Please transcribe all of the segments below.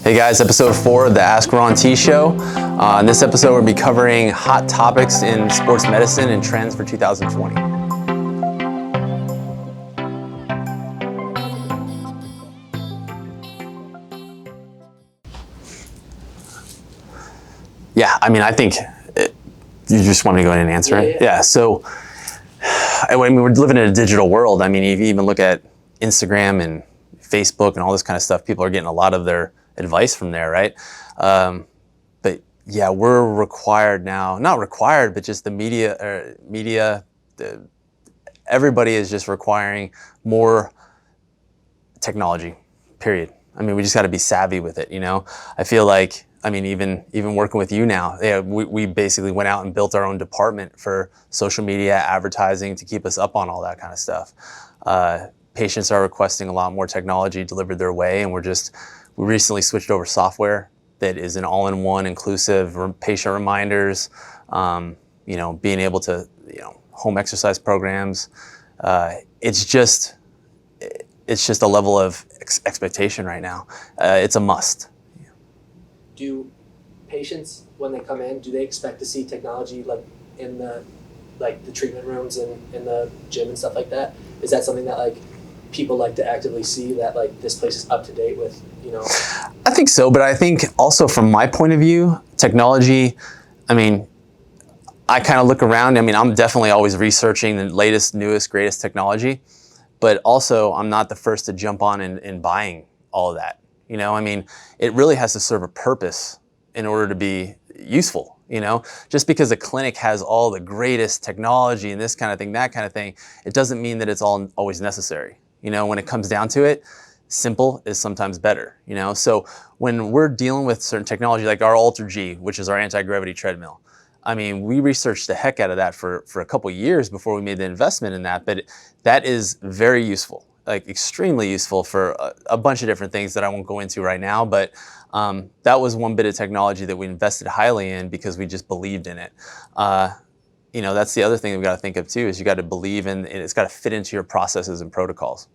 Hey guys, episode 4 of the Ask Ron T Show. In this episode, we'll be covering hot topics in sports medicine and trends for 2020. Yeah, I mean, I think you just want me to go ahead and answer it? Yeah, so I mean, we're living in a digital world. I mean, if you even look at Instagram and Facebook and all this kind of stuff, people are getting a lot of their advice from there, right? But yeah, we're required now, not required, but just the media, everybody is just requiring more technology, period. I mean, we just got to be savvy with it, you know? I feel like, I mean, even working with you now, yeah, we basically went out and built our own department for social media, advertising to keep us up on all that kind of stuff. Patients are requesting a lot more technology delivered their way, and we recently switched over software that is an all-in-one inclusive patient reminders, you know, being able to, you know, home exercise programs. It's just a level of expectation right now. It's a must. Do patients, when they come in, do they expect to see technology like in the treatment rooms and in the gym and stuff like that? Is that something that like people like to actively see, that like this place is up to date with, you know? I think so, but I think also from my point of view, technology, I mean, I kind of look around. I mean, I'm definitely always researching the latest, newest, greatest technology, but also I'm not the first to jump on and buying all of that. You know, I mean, it really has to serve a purpose in order to be useful, you know? Just because a clinic has all the greatest technology and this kind of thing, that kind of thing, it doesn't mean that it's all always necessary. You know, when it comes down to it, simple is sometimes better, you know? So when we're dealing with certain technology, like our Ultra G, which is our anti-gravity treadmill, I mean, we researched the heck out of that for a couple of years before we made the investment in that, but that is very useful, like extremely useful for a bunch of different things that I won't go into right now, but that was one bit of technology that we invested highly in because we just believed in it. You know, that's the other thing that we got to think of too, is you got to believe in it. It's got to fit into your processes and protocols.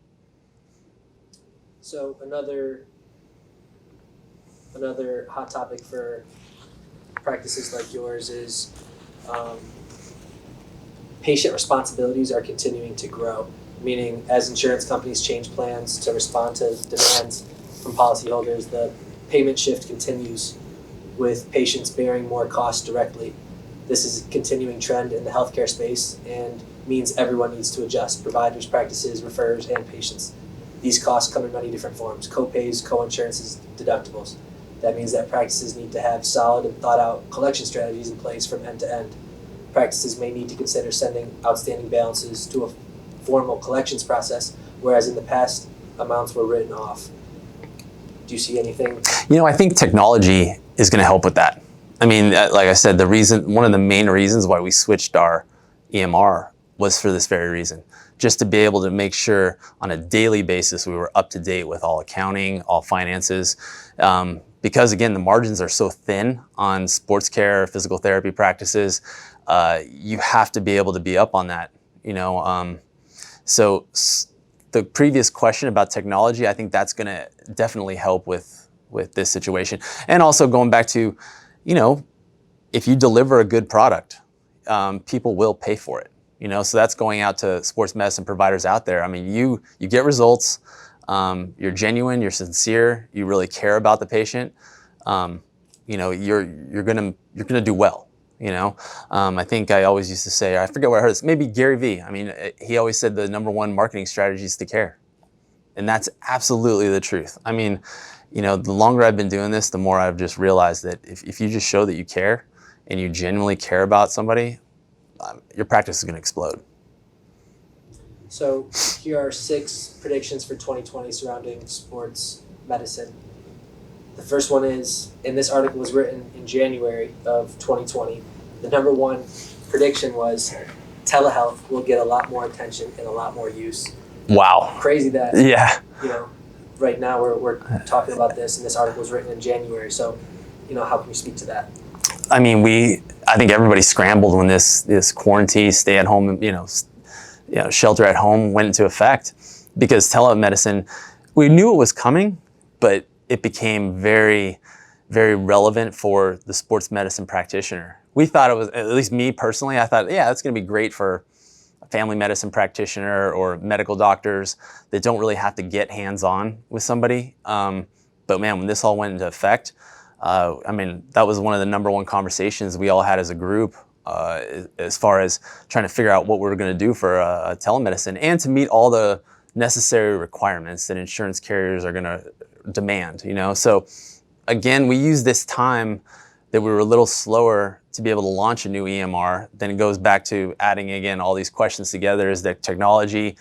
So another hot topic for practices like yours is patient responsibilities are continuing to grow, meaning as insurance companies change plans to respond to demands from policyholders, the payment shift continues with patients bearing more costs directly. This is a continuing trend in the healthcare space and means everyone needs to adjust: providers, practices, referrers, and patients. These costs come in many different forms: co-pays, co-insurances, deductibles. That means that practices need to have solid and thought-out collection strategies in place from end to end. Practices may need to consider sending outstanding balances to a formal collections process, whereas in the past, amounts were written off. Do you see anything? You know, I think technology is going to help with that. I mean, like I said, one of the main reasons why we switched our EMR was for this very reason, just to be able to make sure on a daily basis we were up to date with all accounting, all finances, because again, the margins are so thin on sports care, physical therapy practices. You have to be able to be up on that, you know. So the previous question about technology, I think that's going to definitely help with this situation. And also going back to, you know, if you deliver a good product, people will pay for it. You know, so that's going out to sports medicine providers out there. I mean, you get results. You're genuine. You're sincere. You really care about the patient. You know, you're gonna do well. You know, I think I always used to say, I forget where I heard this. Maybe Gary Vee. I mean, he always said the #1 marketing strategy is to care, and that's absolutely the truth. I mean, you know, the longer I've been doing this, the more I've just realized that if you just show that you care and you genuinely care about somebody, your practice is going to explode. So here are 6 predictions for 2020 surrounding sports medicine. The first one is, and this article was written in January of 2020, the #1 prediction was telehealth will get a lot more attention and a lot more use. Wow. Crazy that, yeah. You know, right now we're talking about this, and this article was written in January. So, you know, how can you speak to that? I mean, I think everybody scrambled when this quarantine, stay at home, you know, shelter at home went into effect, because telemedicine, we knew it was coming, but it became very, very relevant for the sports medicine practitioner. We thought it was, at least me personally, I thought, yeah, that's going to be great for a family medicine practitioner or medical doctors that don't really have to get hands-on with somebody. But man, when this all went into effect, I mean, that was one of the number one conversations we all had as a group, as far as trying to figure out what we were going to do for telemedicine and to meet all the necessary requirements that insurance carriers are going to demand, you know? So again, we use this time that we were a little slower to be able to launch a new EMR. Then it goes back to adding, again, all these questions together. Is that technology,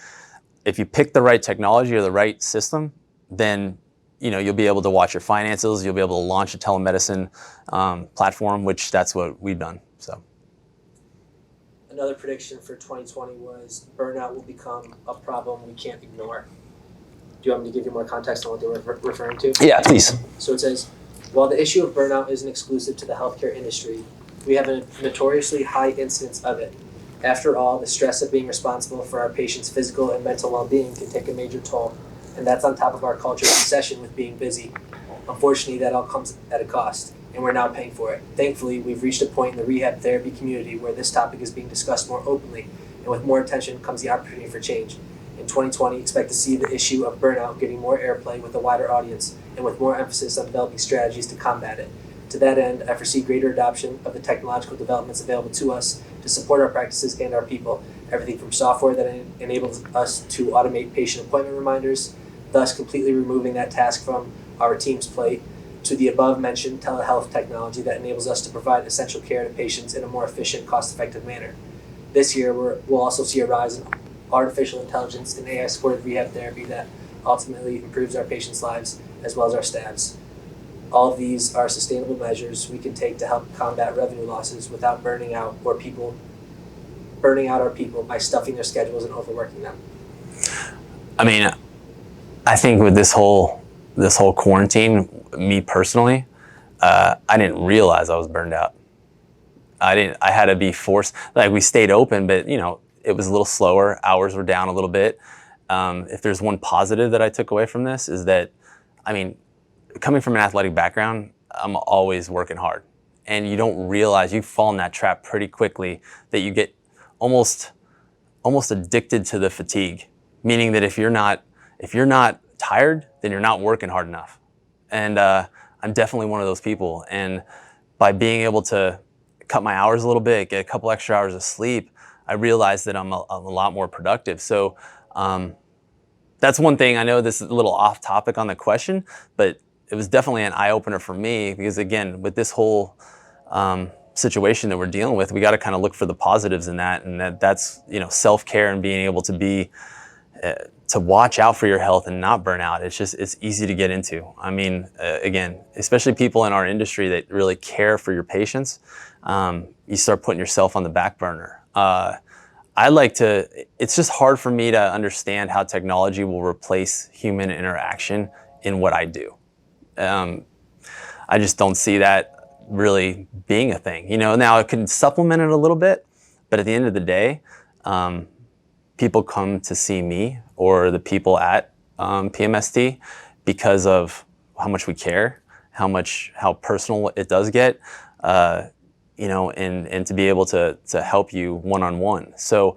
if you pick the right technology or the right system, then you'll be able to watch your finances, you'll be able to launch a telemedicine platform, which that's what we've done, so. Another prediction for 2020 was burnout will become a problem we can't ignore. Do you want me to give you more context on what they were referring to? Yeah, please. So it says, while the issue of burnout isn't exclusive to the healthcare industry, we have a notoriously high incidence of it. After all, the stress of being responsible for our patients' physical and mental well-being can take a major toll, and that's on top of our culture's obsession with being busy. Unfortunately, that all comes at a cost, and we're now paying for it. Thankfully, we've reached a point in the rehab therapy community where this topic is being discussed more openly, and with more attention comes the opportunity for change. In 2020, expect to see the issue of burnout getting more airplay with a wider audience and with more emphasis on developing strategies to combat it. To that end, I foresee greater adoption of the technological developments available to us to support our practices and our people, everything from software that enables us to automate patient appointment reminders, thus completely removing that task from our team's plate, to the above-mentioned telehealth technology that enables us to provide essential care to patients in a more efficient, cost-effective manner. This year, we'll also see a rise in artificial intelligence and AI-supported rehab therapy that ultimately improves our patients' lives as well as our staff's. All of these are sustainable measures we can take to help combat revenue losses without burning out our people by stuffing their schedules and overworking them. I mean, I think with this whole quarantine, me personally, I didn't realize I was burned out. I had to be forced, like we stayed open, but it was a little slower. Hours were down a little bit. If there's one positive that I took away from this is that, I mean, coming from an athletic background, I'm always working hard. And you don't realize, you fall in that trap pretty quickly, that you get almost addicted to the fatigue. Meaning that if you're not tired, then you're not working hard enough. And I'm definitely one of those people. And by being able to cut my hours a little bit, get a couple extra hours of sleep, I realized that I'm a lot more productive. So that's one thing. I know this is a little off topic on the question, but it was definitely an eye-opener for me because, again, with this whole situation that we're dealing with, we got to kind of look for the positives in that, and that's self-care and being able to be to watch out for your health and not burn out. It's easy to get into. I mean, again, especially people in our industry that really care for your patients, you start putting yourself on the back burner. It's just hard for me to understand how technology will replace human interaction in what I do. I just don't see that really being a thing. Now it can supplement it a little bit, but at the end of the day, people come to see me or the people at PMST because of how much we care, how personal it does get, and to be able to help you one-on-one. So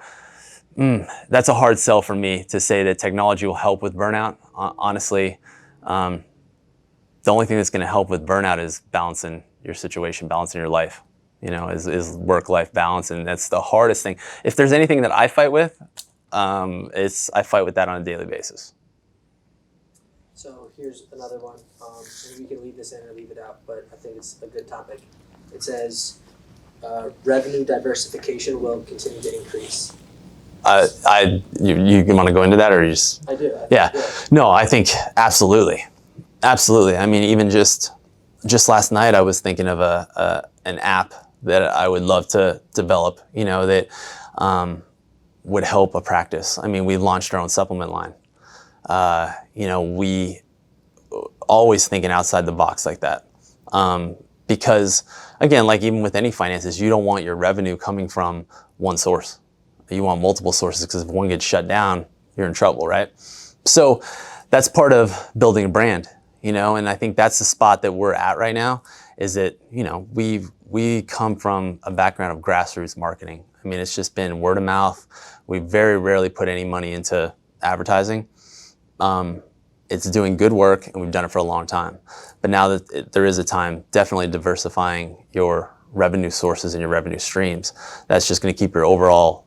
that's a hard sell for me to say that technology will help with burnout. Honestly, the only thing that's going to help with burnout is balancing your situation, balancing your life, is work-life balance. And that's the hardest thing. If there's anything that I fight with, I fight with that on a daily basis. So here's another one. Maybe we can leave this in or leave it out, but I think it's a good topic. It says, revenue diversification will continue to increase. You want to go into that, or you just? I do. Yeah. No, I think absolutely. Absolutely. I mean, even just last night, I was thinking of an app that I would love to develop, that would help a practice. I mean, we launched our own supplement line. We always thinking outside the box like that. Because, again, like even with any finances, you don't want your revenue coming from one source. You want multiple sources, because if one gets shut down, you're in trouble, right? So that's part of building a brand. and I think that's the spot that we're at right now, is that, we come from a background of grassroots marketing. I mean, it's just been word of mouth. We very rarely put any money into advertising. It's doing good work, and we've done it for a long time. But now that there is a time, definitely diversifying your revenue sources and your revenue streams. That's just going to keep your overall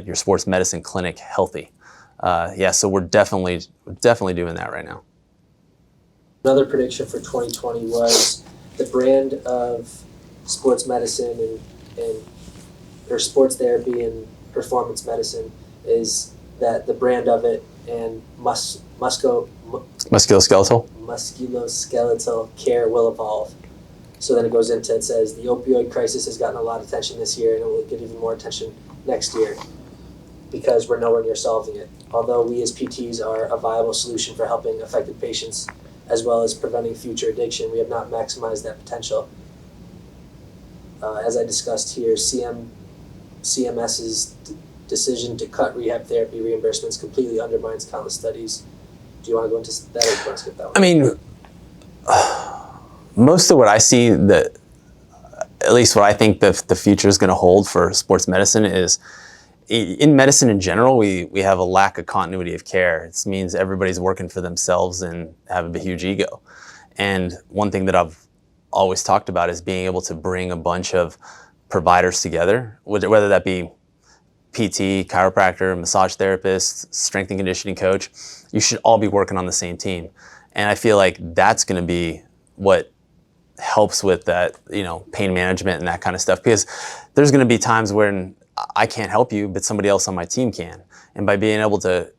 your sports medicine clinic healthy. So we're definitely doing that right now. Another prediction for 2020 was the brand of sports medicine or sports therapy and performance medicine is that the brand of it and musculoskeletal care will evolve. So then it goes into, it says, the opioid crisis has gotten a lot of attention this year, and it will get even more attention next year because we're nowhere near solving it. Although we as PTs are a viable solution for helping affected patients as well as preventing future addiction, we have not maximized that potential. As I discussed here, CMS's decision to cut rehab therapy reimbursements completely undermines countless studies. Do you want to go into that, or do you want to skip that one? I mean, most of what I see, at least what I think the future is going to hold for sports medicine is, in medicine in general, we have a lack of continuity of care. It means everybody's working for themselves and have a huge ego. And one thing that I've always talked about is being able to bring a bunch of providers together, whether that be PT, chiropractor, massage therapist, strength and conditioning coach. You should all be working on the same team. And I feel like that's going to be what helps with that, pain management and that kind of stuff, because there's going to be times when I can't help you, but somebody else on my team can. And by being able to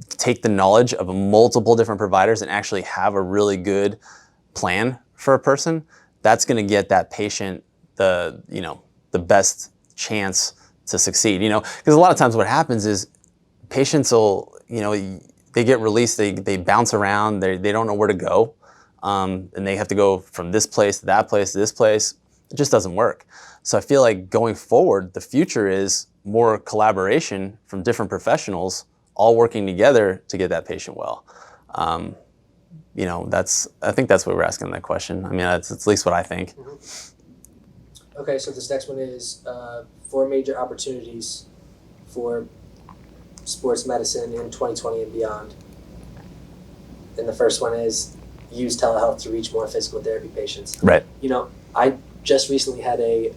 take the knowledge of multiple different providers and actually have a really good plan for a person, that's going to get that patient the best chance to succeed. Because a lot of times what happens is patients will, they get released, they bounce around, they don't know where to go, and they have to go from this place to that place to this place. It just doesn't work. So I feel like going forward, the future is more collaboration from different professionals all working together to get that patient well. I think that's what we're asking that question. I mean, that's at least what I think. Mm-hmm. Okay, so this next one is 4 major opportunities for sports medicine in 2020 and beyond. And the first one is use telehealth to reach more physical therapy patients. Right. I just recently had a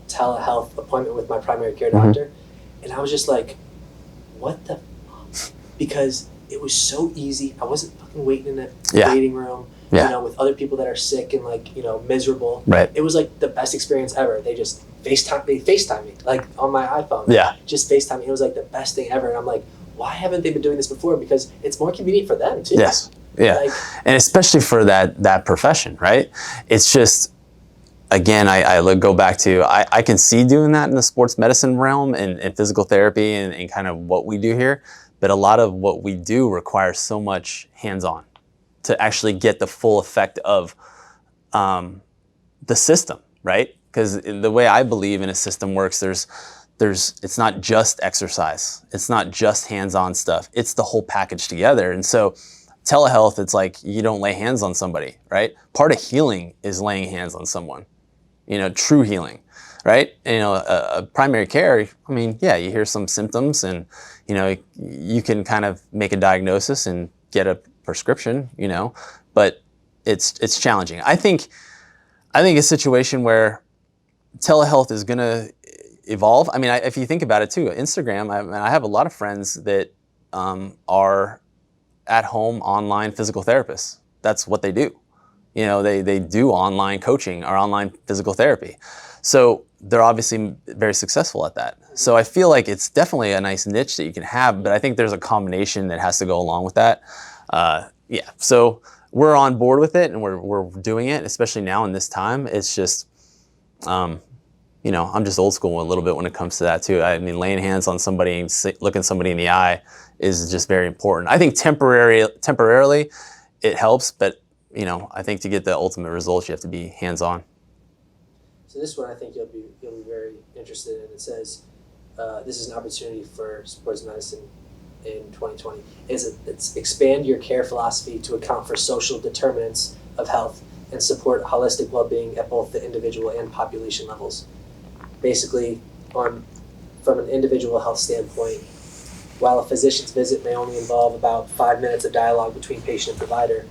telehealth appointment with my primary care doctor, and I was just like, what the fuck? Because it was so easy. I wasn't fucking waiting in a waiting room, with other people that are sick and miserable. Right. It was like the best experience ever. They just FaceTime me, like on my iPhone. Yeah. Just FaceTime me. It was like the best thing ever. And I'm like, why haven't they been doing this before? Because it's more convenient for them too. Yes. Yeah. And especially for that profession, right? It's just, again, I go back to, I can see doing that in the sports medicine realm and physical therapy and kind of what we do here. But a lot of what we do requires so much hands-on to actually get the full effect of the system, right? Because the way I believe in a system works, it's not just exercise. It's not just hands-on stuff. It's the whole package together. And so telehealth, it's like you don't lay hands on somebody, right? Part of healing is laying hands on someone, true healing, right? A primary care, I mean, yeah, you hear some symptoms and, you can kind of make a diagnosis and get a prescription, but it's challenging. I think a situation where telehealth is going to evolve. I mean, if you think about it too, Instagram, I have a lot of friends that are at-home online physical therapists. That's what they do. They do online coaching or online physical therapy. So they're obviously very successful at that. So I feel like it's definitely a nice niche that you can have, but I think there's a combination that has to go along with that. So we're on board with it and we're doing it, especially now in this time. It's just, I'm just old school a little bit when it comes to that too. I mean, laying hands on somebody and looking somebody in the eye is just very important. I think temporarily it helps, but I think to get the ultimate results, you have to be hands-on. So this one I think you'll be very interested in. It says, this is an opportunity for sports medicine in 2020 is it's expand your care philosophy to account for social determinants of health and support holistic well-being at both the individual and population levels. Basically, from an individual health standpoint, while a physician's visit may only involve about 5 minutes of dialogue between patient and provider,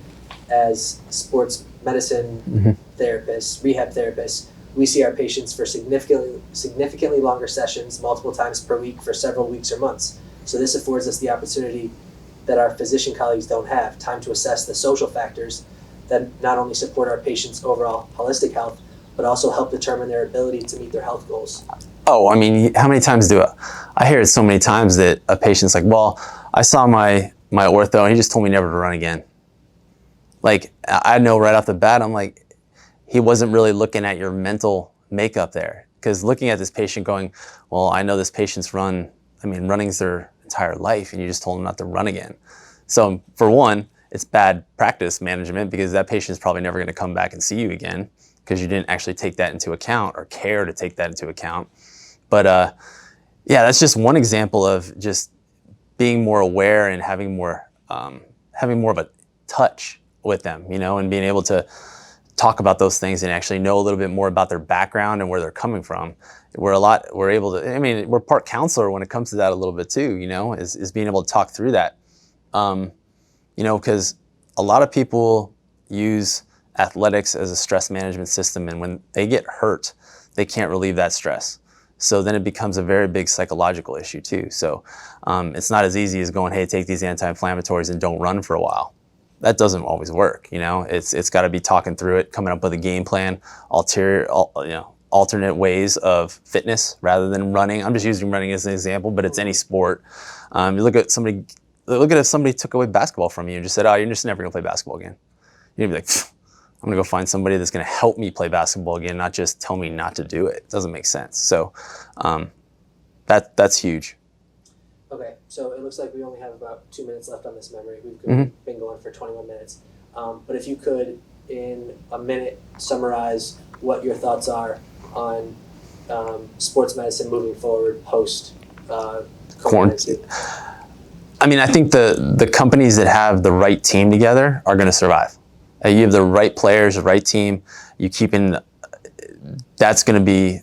as sports medicine therapists, rehab therapists, we see our patients for significantly longer sessions, multiple times per week for several weeks or months. So this affords us the opportunity that our physician colleagues don't have, time to assess the social factors that not only support our patients' overall holistic health, but also help determine their ability to meet their health goals. Oh, I mean, how many times I hear it so many times that a patient's like, well, I saw my ortho and he just told me never to run again. Like, I know right off the bat, I'm like, he wasn't really looking at your mental makeup there. Because looking at this patient going, well, I know this patient's running's their entire life and you just told them not to run again. So for one, it's bad practice management because that patient's probably never going to come back and see you again because you didn't actually take that into account or care to take that into account. But yeah, that's just one example of just being more aware and having more of a touch with them, and being able to talk about those things and actually know a little bit more about their background and where they're coming from. We're part counselor when it comes to that a little bit too, is being able to talk through that. Because a lot of people use athletics as a stress management system, and when they get hurt, they can't relieve that stress. So then it becomes a very big psychological issue too. So it's not as easy as going, hey, take these anti-inflammatories and don't run for a while. That doesn't always work. It's got to be talking through it, coming up with a game plan, alternate ways of fitness rather than running. I'm just using running as an example, but it's any sport. You look at if somebody took away basketball from you and just said, oh, you're just never gonna play basketball again. You'd be like, I'm gonna go find somebody that's gonna help me play basketball again, not just tell me not to do it. It doesn't make sense. So that's huge. Okay, so it looks like we only have about 2 minutes left on this memory. We've been going for 21 minutes. But if you could, in a minute, summarize what your thoughts are on sports medicine moving forward post quarantine. I think the companies that have the right team together are going to survive. You have the right players, the right team. That's going to be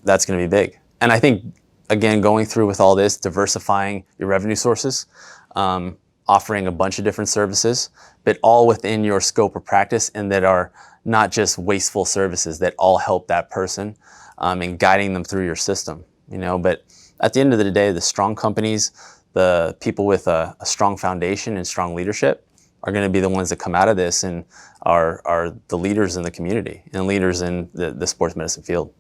big. And I think, again, going through with all this, diversifying your revenue sources, offering a bunch of different services, but all within your scope of practice and that are not just wasteful services that all help that person and guiding them through your system. But at the end of the day, the strong companies, the people with a strong foundation and strong leadership are going to be the ones that come out of this and are the leaders in the community and leaders in the sports medicine field.